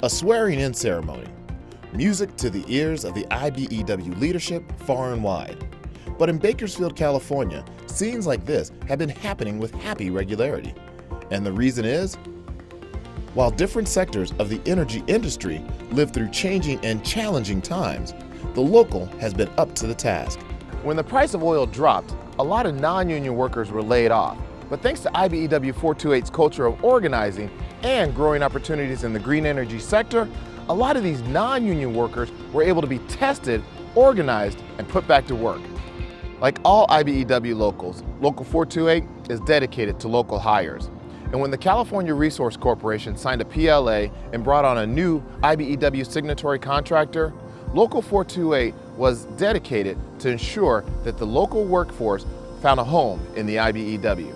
A swearing-in ceremony. Music to the ears of the IBEW leadership far and wide. But in Bakersfield, California, scenes like this have been happening with happy regularity. And the reason is, while different sectors of the energy industry live through changing and challenging times, the local has been up to the task. When the price of oil dropped, a lot of non-union workers were laid off. But thanks to IBEW 428's culture of organizing and growing opportunities in the green energy sector, a lot of these non-union workers were able to be tested, organized, and put back to work. Like all IBEW locals, Local 428 is dedicated to local hires. And when the California Resource Corporation signed a PLA and brought on a new IBEW signatory contractor, Local 428 was dedicated to ensure that the local workforce found a home in the IBEW.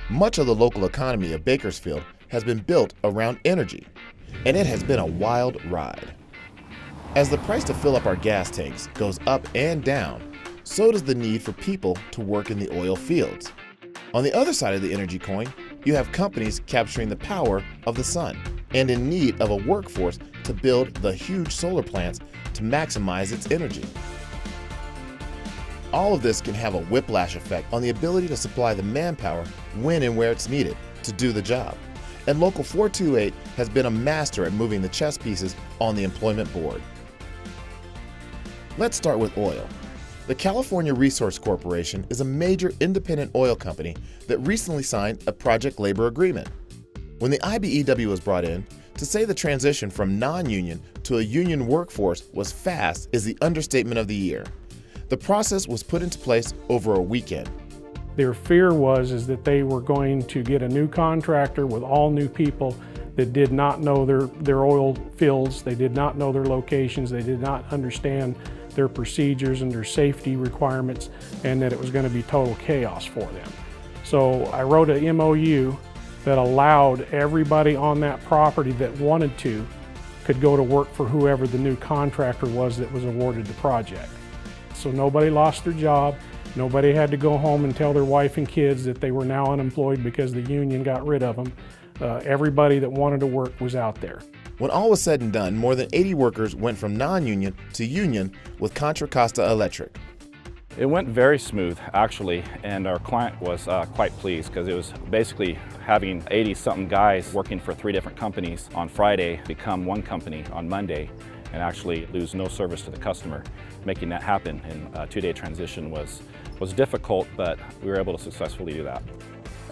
Much of the local economy of Bakersfield has been built around energy, and it has been a wild ride. As the price to fill up our gas tanks goes up and down, so does the need for people to work in the oil fields. On the other side of the energy coin, you have companies capturing the power of the sun and in need of a workforce to build the huge solar plants to maximize its energy. All of this can have a whiplash effect on the ability to supply the manpower when and where it's needed to do the job. And Local 428 has been a master at moving the chess pieces on the employment board. Let's start with oil. The California Resource Corporation is a major independent oil company that recently signed a project labor agreement. When the IBEW was brought in, to say the transition from non-union to a union workforce was fast is the understatement of the year. The process was put into place over a weekend. Their fear was that they were going to get a new contractor with all new people that did not know their oil fields, they did not know their locations, they did not understand their procedures and their safety requirements, and that it was going to be total chaos for them. So I wrote an MOU that allowed everybody on that property that wanted to could go to work for whoever the new contractor was that was awarded the project. So nobody lost their job, nobody had to go home and tell their wife and kids that they were now unemployed because the union got rid of them. Everybody that wanted to work was out there. When all was said and done, more than 80 workers went from non-union to union with Contra Costa Electric. It went very smooth, actually, and our client was quite pleased because it was basically having 80-something guys working for 3 different companies on Friday become one company on Monday and actually lose no service to the customer. Making that happen in a 2-day transition was difficult, but we were able to successfully do that.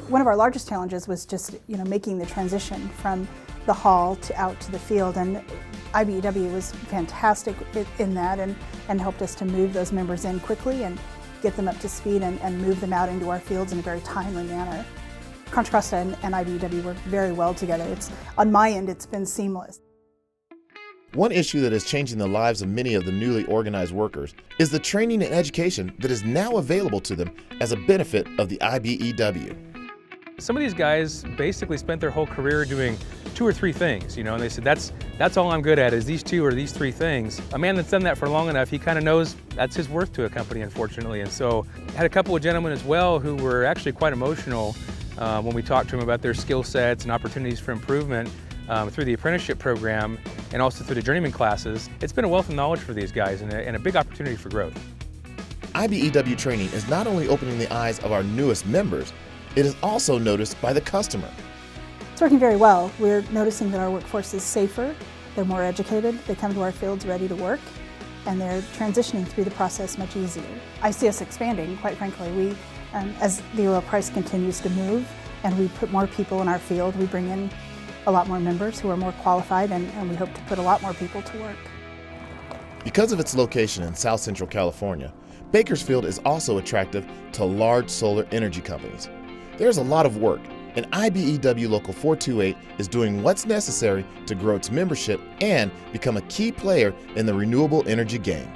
One of our largest challenges was just making the transition from the hall to out to the field, and IBEW was fantastic in that and helped us to move those members in quickly and get them up to speed and move them out into our fields in a very timely manner. Contra Costa and IBEW work very well together. On my end, it's been seamless. One issue that is changing the lives of many of the newly organized workers is the training and education that is now available to them as a benefit of the IBEW. Some of these guys basically spent their whole career doing 2 or 3 things, and they said, that's all I'm good at is these 2 or these 3 things. A man that's done that for long enough, he kind of knows that's his worth to a company, unfortunately. And so I had a couple of gentlemen as well who were actually quite emotional when we talked to them about their skill sets and opportunities for improvement through the apprenticeship program and also through the journeyman classes. It's been a wealth of knowledge for these guys and a big opportunity for growth. IBEW training is not only opening the eyes of our newest members, it is also noticed by the customer. It's working very well. We're noticing that our workforce is safer, they're more educated, they come to our fields ready to work, and they're transitioning through the process much easier. I see us expanding, quite frankly. As the oil price continues to move and we put more people in our field, we bring in a lot more members who are more qualified, and we hope to put a lot more people to work. Because of its location in South Central California, Bakersfield is also attractive to large solar energy companies. There's a lot of work, and IBEW Local 428 is doing what's necessary to grow its membership and become a key player in the renewable energy game.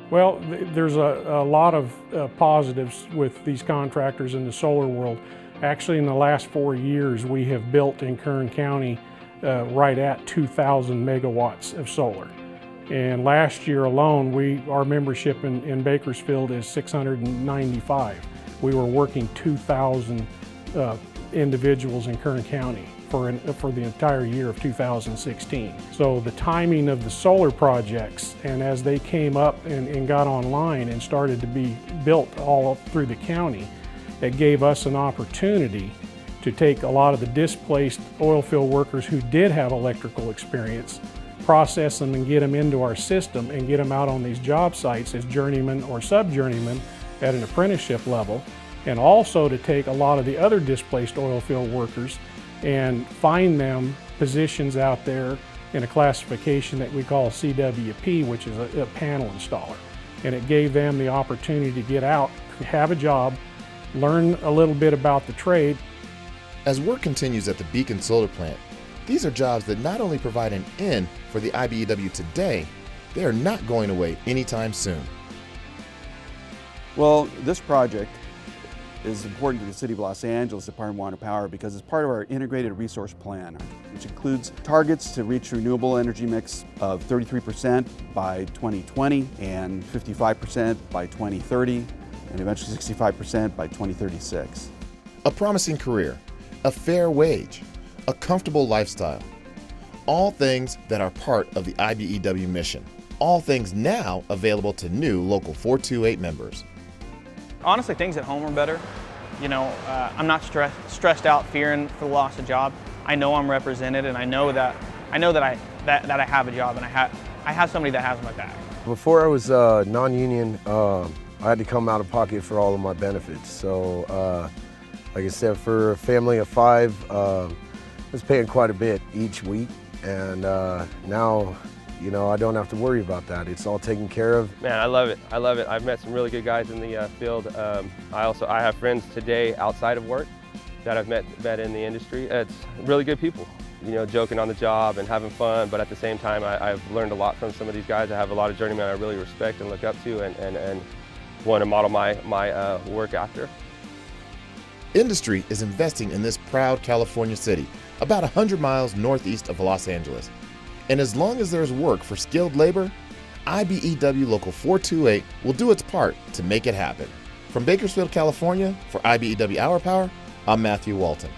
Well, there's a lot of positives with these contractors in the solar world. Actually, in the last 4 years, we have built in Kern County right at 2,000 megawatts of solar. And last year alone, our membership in Bakersfield is 695. We were working 2,000 individuals in Kern County for the entire year of 2016. So the timing of the solar projects, and as they came up and got online and started to be built all up through the county, it gave us an opportunity to take a lot of the displaced oil field workers who did have electrical experience, process them and get them into our system and get them out on these job sites as journeymen or sub-journeymen at an apprenticeship level, and also to take a lot of the other displaced oil field workers and find them positions out there in a classification that we call CWP, which is a panel installer. And it gave them the opportunity to get out, have a job, learn a little bit about the trade. As work continues at the Beacon Solar Plant, these are jobs that not only provide an in for the IBEW today, they are not going away anytime soon. Well, this project is important to the City of Los Angeles Department of Water and Power because it's part of our integrated resource plan, which includes targets to reach renewable energy mix of 33% by 2020 and 55% by 2030 and eventually 65% by 2036. A promising career, a fair wage, a comfortable lifestyle. All things that are part of the IBEW mission. All things now available to new Local 428 members. Honestly, things at home are better. You know, I'm not stressed out, fearing for the loss of job. I know I'm represented, and I know that I have a job, and I have somebody that has my back. Before I was non-union, I had to come out of pocket for all of my benefits. So, like I said, for a family of 5, I was paying quite a bit each week, and now, you know, I don't have to worry about that. It's all taken care of. Man, I love it. I love it. I've met some really good guys in the field. I have friends today outside of work that I've met in the industry. It's really good people, you know, joking on the job and having fun, but at the same time, I've learned a lot from some of these guys. I have a lot of journeymen I really respect and look up to and want to model my work after. Industry is investing in this proud California city, about 100 miles northeast of Los Angeles. And as long as there's work for skilled labor, IBEW Local 428 will do its part to make it happen. From Bakersfield, California, for IBEW Hour Power, I'm Matthew Walton.